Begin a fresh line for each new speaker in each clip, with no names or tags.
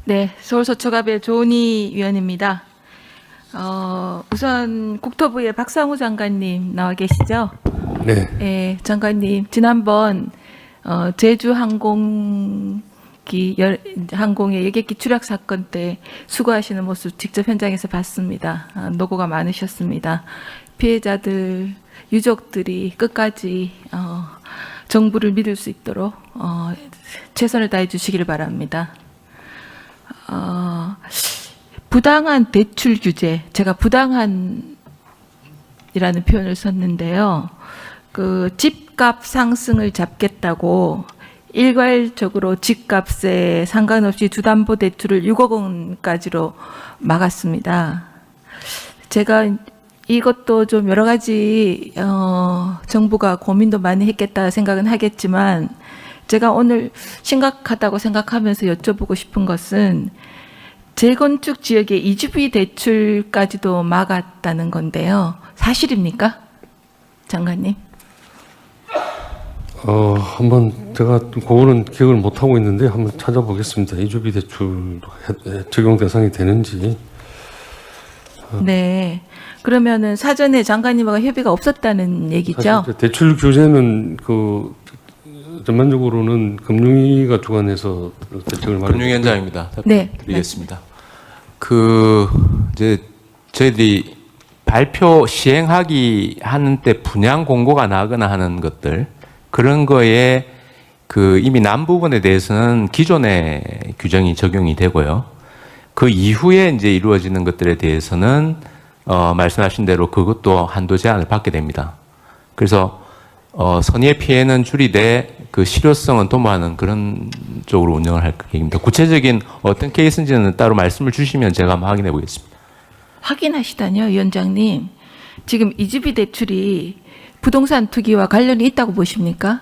네, 서울서초갑의 조은희 위원입니다. 우선 국토부의 박상우 장관님 나와 계시죠?
네.
네, 장관님 지난번 제주 항공의 여객기 추락 사건 때 수고하시는 모습 직접 현장에서 봤습니다. 노고가 많으셨습니다. 피해자들 유족들이 끝까지 정부를 믿을 수 있도록 최선을 다해 주시기를 바랍니다. 부당한 대출 규제, 제가 부당한이라는 표현을 썼는데요. 그 집값 상승을 잡겠다고 일괄적으로 집값에 상관없이 주담보대출을 6억 원까지로 막았습니다. 제가 이것도 좀 여러 가지 정부가 고민도 많이 했겠다 생각은 하겠지만 제가 오늘 심각하다고 생각하면서 여쭤보고 싶은 것은 재건축 지역의 이주비 대출까지도 막았다는 건데요. 사실입니까? 장관님.
한번 제가 그거는 기억을 못 하고 있는데 한번 찾아보겠습니다. 이주비 대출 적용 대상이 되는지.
네. 그러면은 사전에 장관님하고 협의가 없었다는 얘기죠?
사실 대출 규제는 전반적으로는 금융위가 주관해서 대책을 마련.
금융위원장입니다.
네.
드리겠습니다. 이제 저희들이 발표 시행하기 하는 때 분양 공고가 나거나 하는 것들 그런 거에 이미 난 부분에 대해서는 기존의 규정이 적용이 되고요. 그 이후에 이제 이루어지는 것들에 대해서는 말씀하신 대로 그것도 한도 제한을 받게 됩니다. 그래서 선의의 피해는 줄이되 그 실효성은 도모하는 그런 쪽으로 운영을 할 계획입니다. 구체적인 어떤 케이스인지는 따로 말씀을 주시면 제가 한번 확인해 보겠습니다.
확인하시다뇨, 위원장님. 지금 이주비 대출이 부동산 투기와 관련이 있다고 보십니까?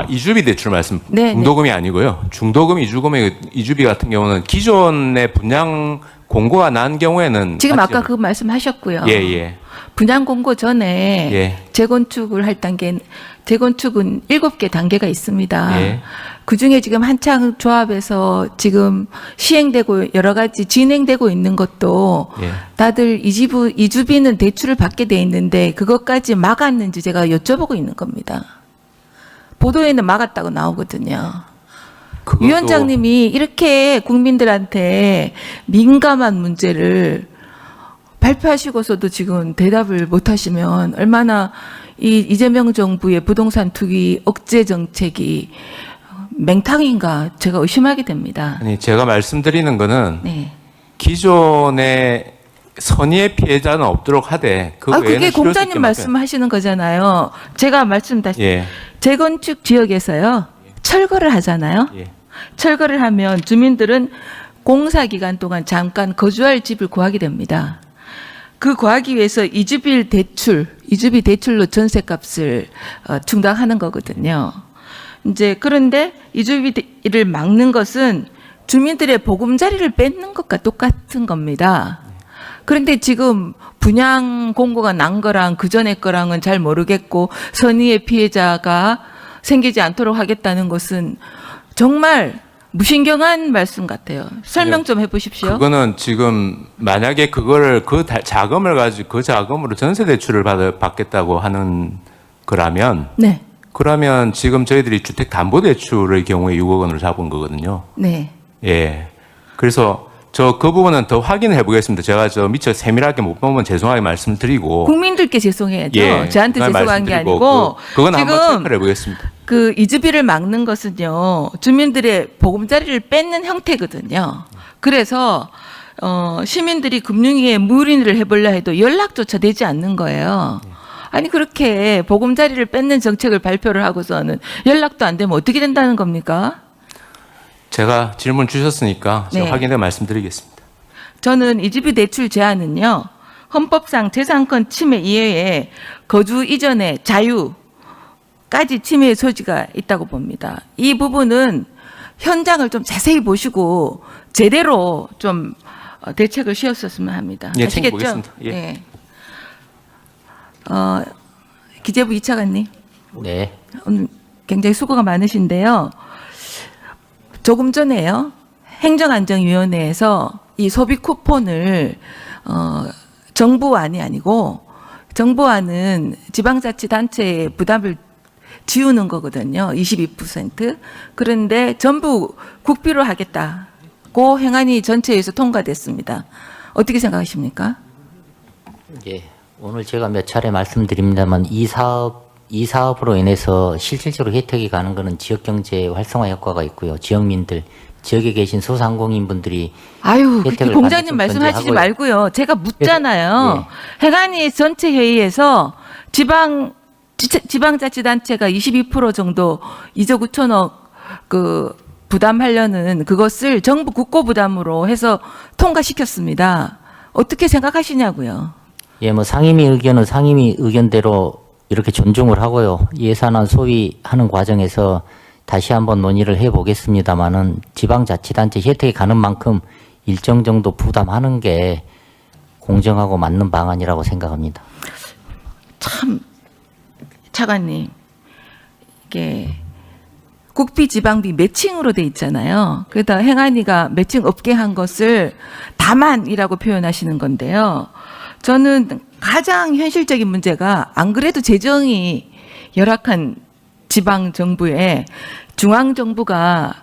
이주비 대출 말씀,
네,
중도금이 아니고요. 중도금, 이주비 같은 경우는 기존의 분양 공고가 난 경우에는
지금 아까 그 말씀하셨고요.
예.
분양 공고 전에
예.
재건축을 할 단계, 재건축은 7개 단계가 있습니다.
예.
그중에 지금 한창 조합에서 지금 시행되고 여러 가지 진행되고 있는 것도
예.
다들 이주비는 대출을 받게 돼 있는데 그것까지 막았는지 제가 여쭤보고 있는 겁니다. 보도에는 막았다고 나오거든요. 위원장님이 이렇게 국민들한테 민감한 문제를 발표하시고서도 지금 대답을 못 하시면 얼마나 이재명 정부의 부동산 투기 억제 정책이 맹탕인가 제가 의심하게 됩니다.
아니, 제가 말씀드리는 거는
네.
기존의 선의의 피해자는 없도록 하되
그게 공자님 말씀하시는 거잖아요. 제가 말씀드렸습니다. 재건축 지역에서요. 철거를 하잖아요.
예.
철거를 하면 주민들은 공사 기간 동안 잠깐 거주할 집을 구하게 됩니다. 그 구하기 위해서 이주비 대출로 전세값을 충당하는 거거든요. 이제 그런데 이주비를 막는 것은 주민들의 보금자리를 뺏는 것과 똑같은 겁니다. 그런데 지금 분양 공고가 난 거랑 그 전에 거랑은 잘 모르겠고 선의의 피해자가 생기지 않도록 하겠다는 것은 정말 무신경한 말씀 같아요. 설명 좀 해보십시오.
그거는 지금 만약에 자금을 가지고 그 자금으로 전세 대출을 받겠다고 하는 거라면,
네.
그러면 지금 저희들이 주택 담보 대출의 경우에 6억 원으로 잡은 거거든요.
네.
예. 그래서 그 부분은 더 확인해 보겠습니다. 제가 미처 세밀하게 못 보면 죄송하게 말씀드리고.
국민들께 죄송해야죠.
예,
저한테 죄송한 게 아니고.
그건 한번
지금
체크를 해보겠습니다.
그 이주비를 막는 것은요. 주민들의 보금자리를 뺏는 형태거든요. 그래서 시민들이 금융위에 물인을 해보려 해도 연락조차 되지 않는 거예요. 아니 그렇게 보금자리를 뺏는 정책을 발표를 하고서는 연락도 안 되면 어떻게 된다는 겁니까?
제가 질문 주셨으니까 제가
네.
확인해 말씀드리겠습니다.
저는 이주비 대출 제한은요. 헌법상 재산권 침해 이외에 거주 이전의 자유까지 침해의 소지가 있다고 봅니다. 이 부분은 현장을 좀 자세히 보시고 제대로 좀 대책을 씌웠었으면 합니다.
예,
아시겠죠?
챙겨보겠습니다. 예.
네. 기재부 이차관님.
네.
오늘 굉장히 수고가 많으신데요. 조금 전에요. 행정안전위원회에서 이 소비 쿠폰을 정부안이 아니고 정부안은 지방자치단체의 부담을 지우는 거거든요. 22%. 그런데 전부 국비로 하겠다고 행안위 전체에서 통과됐습니다. 어떻게 생각하십니까?
예, 오늘 제가 몇 차례 말씀드립니다만 이 사업으로 인해서 실질적으로 혜택이 가는 것은 지역 경제 활성화 효과가 있고요. 지역민들, 지역에 계신 소상공인분들이
아유,
혜택을
공장님
받는 건
말씀하시지
존재하고요.
말고요. 제가 묻잖아요. 행안위 전체 회의에서 지방자치단체가 22% 정도 2조 9천억 그 부담하려는 그것을 정부 국고 부담으로 해서 통과시켰습니다. 어떻게 생각하시냐고요.
예, 뭐 상임위 의견은 상임위 의견대로 이렇게 존중을 하고요. 예산안 소위하는 과정에서 다시 한번 논의를 해보겠습니다만은 지방자치단체 혜택이 가는 만큼 일정 정도 부담하는 게 공정하고 맞는 방안이라고 생각합니다.
참 차관님, 이게 국비 지방비 매칭으로 돼 있잖아요. 그러다 행안위가 매칭 없게 한 것을 다만이라고 표현하시는 건데요. 저는 가장 현실적인 문제가 안 그래도 재정이 열악한 지방 정부에 중앙 정부가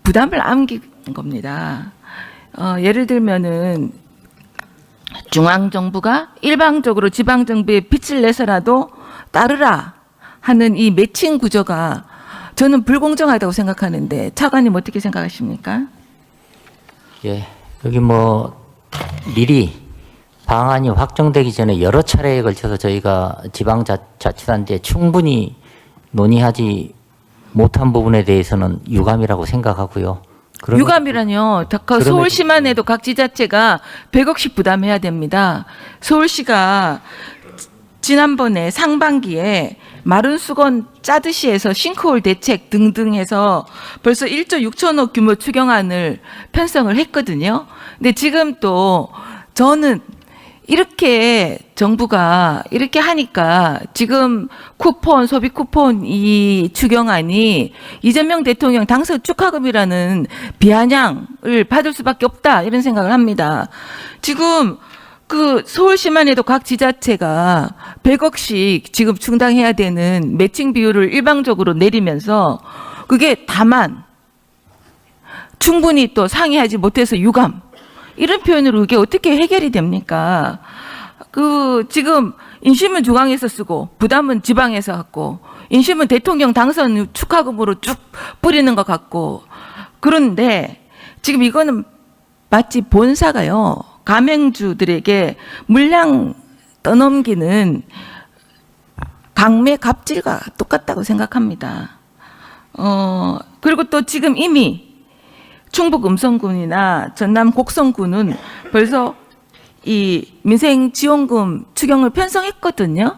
부담을 안긴 겁니다. 예를 들면은 중앙 정부가 일방적으로 지방 정부에 빚을 내서라도 따르라 하는 이 매칭 구조가 저는 불공정하다고 생각하는데 차관님 어떻게 생각하십니까?
예, 여기 뭐 미리 방안이 확정되기 전에 여러 차례에 걸쳐서 저희가 지방자치단체에 충분히 논의하지 못한 부분에 대해서는 유감이라고 생각하고요.
유감이라뇨.
그럼에도-
서울시만 해도 각 지자체가 100억씩 부담해야 됩니다. 서울시가 지난번에 상반기에 마른 수건 짜듯이 해서 싱크홀 대책 등등 해서 벌써 1조 6천억 규모 추경안을 편성을 했거든요. 근데 지금 또 저는 이렇게 정부가 이렇게 하니까 지금 쿠폰, 소비 쿠폰 이 추경안이 이재명 대통령 당선 축하금이라는 비아냥을 받을 수밖에 없다 이런 생각을 합니다. 지금 그 서울시만 해도 각 지자체가 100억씩 지금 충당해야 되는 매칭 비율을 일방적으로 내리면서 그게 다만 충분히 또 상의하지 못해서 유감 이런 표현으로 이게 어떻게 해결이 됩니까? 그 지금 인심은 중앙에서 쓰고 부담은 지방에서 갖고 인심은 대통령 당선 축하금으로 쭉 뿌리는 것 같고 그런데 지금 이거는 마치 본사가요 가맹주들에게 물량 떠넘기는 강매 갑질과 똑같다고 생각합니다. 그리고 또 지금 이미 충북 음성군이나 전남 곡성군은 벌써 이 민생지원금 추경을 편성했거든요.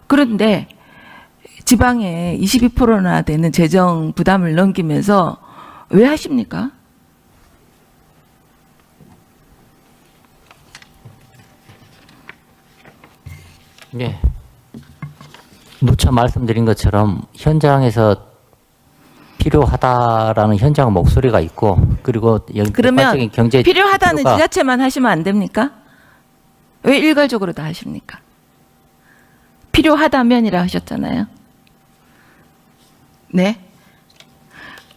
그런데 지방에 22%나 되는 재정 부담을 넘기면서 왜 하십니까?
네. 누차 말씀드린 것처럼 현장에서 필요하다라는 현장 목소리가 있고 그리고
그러면
객관적인 경제
필요하다는
지표가-
지자체만 하시면 안 됩니까? 왜 일괄적으로 다 하십니까? 필요하다면이라 하셨잖아요. 네.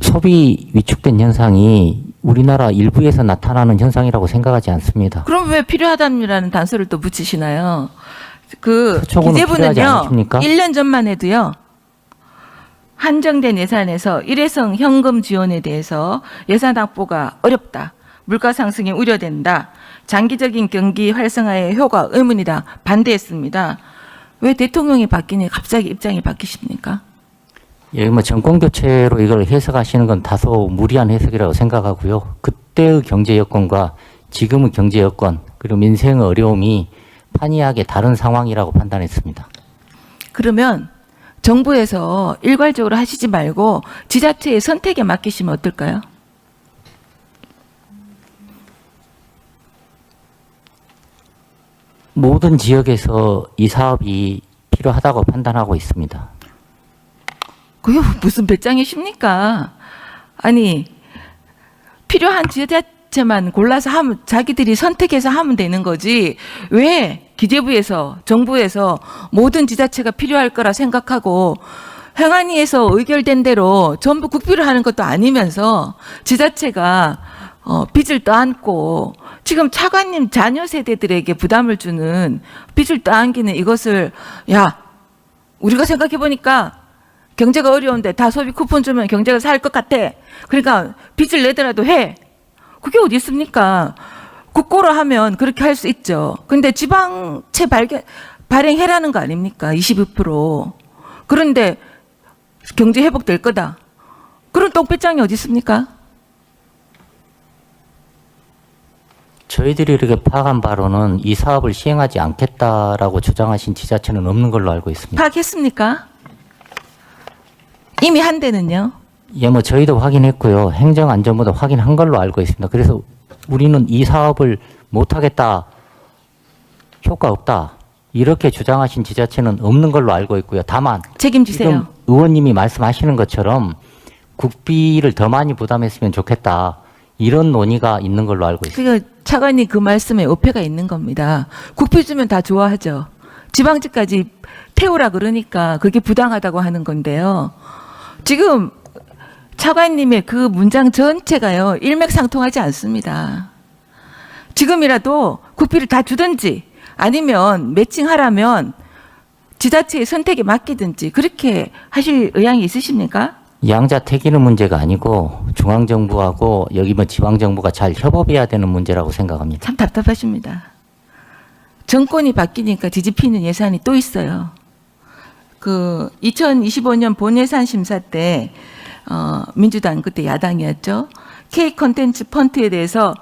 소비 위축된 현상이 우리나라 일부에서 나타나는 현상이라고 생각하지 않습니다.
그럼 왜 필요하다는 단서를 또 붙이시나요? 그
서초구는 필요하지
기재부는요.
않으십니까?
1년 전만 해도요. 한정된 예산에서 일회성 현금 지원에 대해서 예산 확보가 어렵다. 물가 상승이 우려된다. 장기적인 경기 활성화의 효과 의문이다. 반대했습니다. 왜 대통령이 바뀌니 갑자기 입장이 바뀌십니까?
예, 뭐 정권 교체로 이걸 해석하시는 건 다소 무리한 해석이라고 생각하고요. 그때의 경제 여건과 지금의 경제 여건 그리고 민생의 어려움이 판이하게 다른 상황이라고 판단했습니다.
그러면 정부에서 일괄적으로 하시지 말고 지자체의 선택에 맡기시면 어떨까요?
모든 지역에서 이 사업이 필요하다고 판단하고 있습니다.
그게 무슨 배짱이십니까? 아니 필요한 지자체만 골라서 하면 자기들이 선택해서 하면 되는 거지 왜 기재부에서 정부에서 모든 지자체가 필요할 거라 생각하고 행안위에서 의결된 대로 전부 국비를 하는 것도 아니면서 지자체가 빚을 떠안고 지금 차관님 자녀 세대들에게 부담을 주는 빚을 떠안기는 이것을 야 우리가 생각해 보니까 경제가 어려운데 다 소비 쿠폰 주면 경제가 살 것 같아. 그러니까 빚을 내더라도 해. 그게 어디 있습니까? 국고로 하면 그렇게 할 수 있죠. 근데 지방채 발행해라는 거 아닙니까? 22%. 그런데 경제 회복될 거다. 그런 똥배짱이 어디 있습니까?
저희들이 이렇게 파악한 바로는 이 사업을 시행하지 않겠다라고 주장하신 지자체는 없는 걸로 알고 있습니다.
파악했습니까? 이미 한 데는요?
예, 뭐 저희도 확인했고요. 행정안전부도 확인한 걸로 알고 있습니다. 그래서 우리는 이 사업을 못하겠다, 효과 없다 이렇게 주장하신 지자체는 없는 걸로 알고 있고요. 다만
책임지세요.
지금 의원님이 말씀하시는 것처럼 국비를 더 많이 부담했으면 좋겠다 이런 논의가 있는 걸로 알고 있습니다.
그러니까 차관이 그 말씀에 어폐가 있는 겁니다. 국비 주면 다 좋아하죠. 지방직까지 태우라 그러니까 그게 부당하다고 하는 건데요. 지금 차관님의 그 문장 전체가요. 일맥상통하지 않습니다. 지금이라도 국비를 다 주든지 아니면 매칭하라면 지자체의 선택에 맡기든지 그렇게 하실 의향이 있으십니까?
양자택일의 문제가 아니고 중앙정부하고 여기 뭐 지방정부가 잘 협업해야 되는 문제라고 생각합니다.
참 답답하십니다. 정권이 바뀌니까 뒤집히는 예산이 또 있어요. 그 2025년 본예산 심사 때 민주당 그때 야당이었죠. K 컨텐츠 펀드에 대해서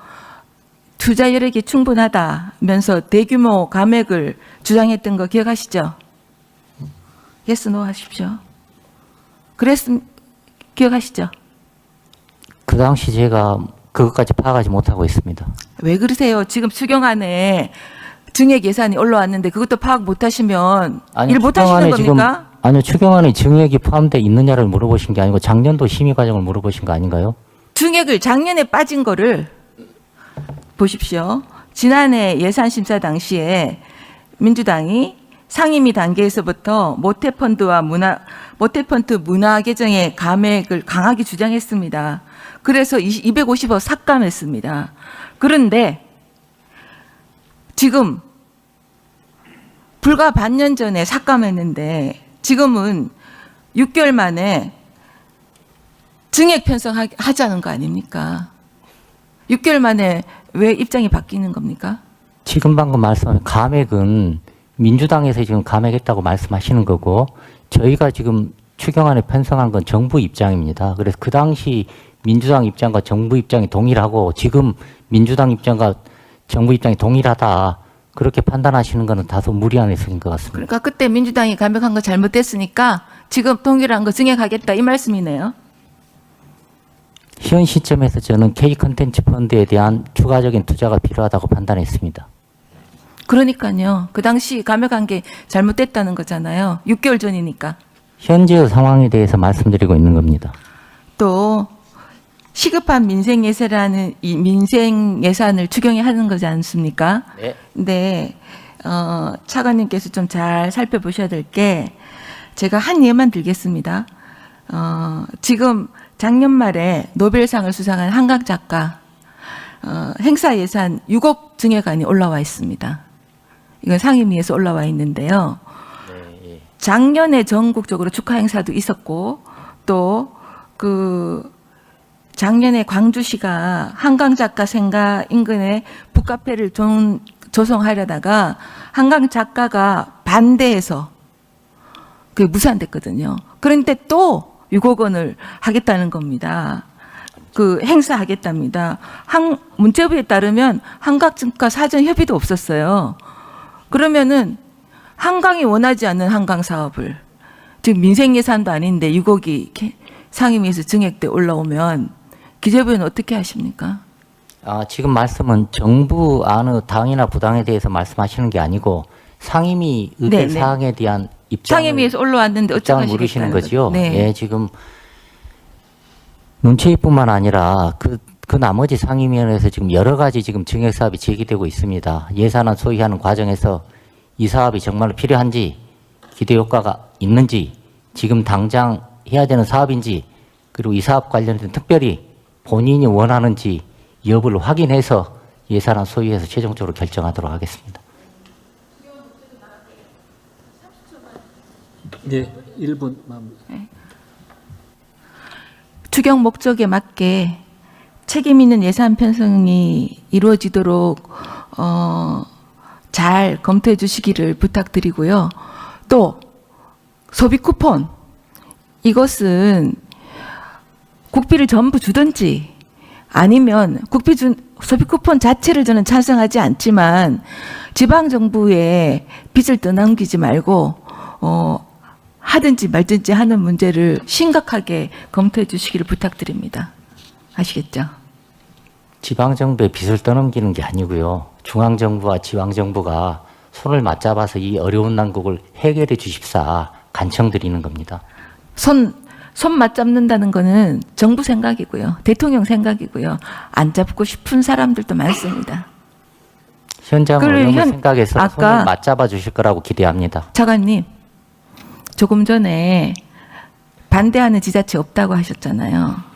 투자 여력이 충분하다면서 대규모 감액을 주장했던 거 기억하시죠? 예스 노 하십시오. 기억하시죠?
그 당시 제가 그것까지 파악하지 못하고 있습니다.
왜 그러세요? 지금 추경안에 증액 예산이 올라왔는데 그것도 파악 못하시면 일 못하시는 겁니까?
아니요, 추경안에 증액이 포함되어 있느냐를 물어보신 게 아니고 작년도 심의 과정을 물어보신 거 아닌가요?
증액을 작년에 빠진 거를 보십시오. 지난해 예산 심사 당시에 민주당이 상임위 단계에서부터 모태펀드 문화 계정의 감액을 강하게 주장했습니다. 그래서 250억 삭감했습니다. 그런데 지금 불과 반년 전에 삭감했는데 지금은 6개월 만에 증액 편성하자는 거 아닙니까? 6개월 만에 왜 입장이 바뀌는 겁니까?
지금 방금 말씀하신 감액은 민주당에서 지금 감액했다고 말씀하시는 거고 저희가 지금 추경안에 편성한 건 정부 입장입니다. 그래서 그 당시 민주당 입장과 정부 입장이 동일하고 지금 민주당 입장과 정부 입장이 동일하다 그렇게 판단하시는 거는 다소 무리한 해석인 것 같습니다.
그러니까 그때 민주당이 감액한 거 잘못됐으니까 지금 동일한 거 증액하겠다 이 말씀이네요.
현 시점에서 저는 K 컨텐츠 펀드에 대한 추가적인 투자가 필요하다고 판단했습니다.
그러니까요. 그 당시 감액한 게 잘못됐다는 거잖아요. 6개월 전이니까.
현재의 상황에 대해서 말씀드리고 있는 겁니다.
또 시급한 민생 예산이라는 이 민생 예산을 추경에 하는 거지 않습니까?
네.
근데 차관님께서 좀 잘 살펴보셔야 될 게 제가 한 예만 들겠습니다. 지금 작년 말에 노벨상을 수상한 한강 작가 행사 예산 6억 증액안이 올라와 있습니다. 이건 상임위에서 올라와 있는데요. 작년에 전국적으로 축하 행사도 있었고 또 그 작년에 광주시가 한강 작가 생가 인근에 북카페를 조성하려다가 한강 작가가 반대해서 그게 무산됐거든요. 그런데 또 6억 원을 하겠다는 겁니다. 그 행사하겠답니다. 문체부에 따르면 한강과 사전 협의도 없었어요. 그러면은 한강이 원하지 않는 한강 사업을 지금 민생 예산도 아닌데 6억이 상임위에서 증액돼 올라오면 기재부는 어떻게 하십니까?
지금 말씀은 정부 안의 당이나 부당에 대해서 말씀하시는 게 아니고 상임위 의견
네네.
사항에 대한 입장을
상임위에서 올라왔는데 어떻게
입장을
하시겠다는
물으시는 거죠.
네.
예, 지금 논체위뿐만 아니라 그 나머지 상임위원회에서 지금 여러 가지 지금 증액 사업이 제기되고 있습니다. 예산안 소위하는 과정에서 이 사업이 정말 필요한지, 기대 효과가 있는지, 지금 당장 해야 되는 사업인지, 그리고 이 사업 관련해서 특별히 본인이 원하는지 여부를 확인해서 예산안 소위에서 최종적으로 결정하도록 하겠습니다.
네, 1분 마무리.
추경 목적에 맞게 책임 있는 예산 편성이 이루어지도록 잘 검토해 주시기를 부탁드리고요. 또 소비 쿠폰, 이것은 국비를 전부 주든지 아니면 소비 쿠폰 자체를 저는 찬성하지 않지만 지방 정부에 빚을 떠넘기지 말고 하든지 말든지 하는 문제를 심각하게 검토해 주시기를 부탁드립니다. 아시겠죠?
지방정부에 빚을 떠넘기는 게 아니고요. 중앙정부와 지방정부가 손을 맞잡아서 이 어려운 난국을 해결해 주십사 간청드리는 겁니다.
손 맞잡는다는 거는 정부 생각이고요. 대통령 생각이고요. 안 잡고 싶은 사람들도 많습니다.
현장
그리고
어려움을 생각해서
아까
손을 맞잡아 주실 거라고 기대합니다.
차관님, 조금 전에 반대하는 지자체 없다고 하셨잖아요.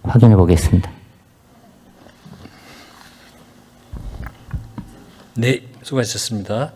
확인해 보겠습니다.
네, 수고하셨습니다.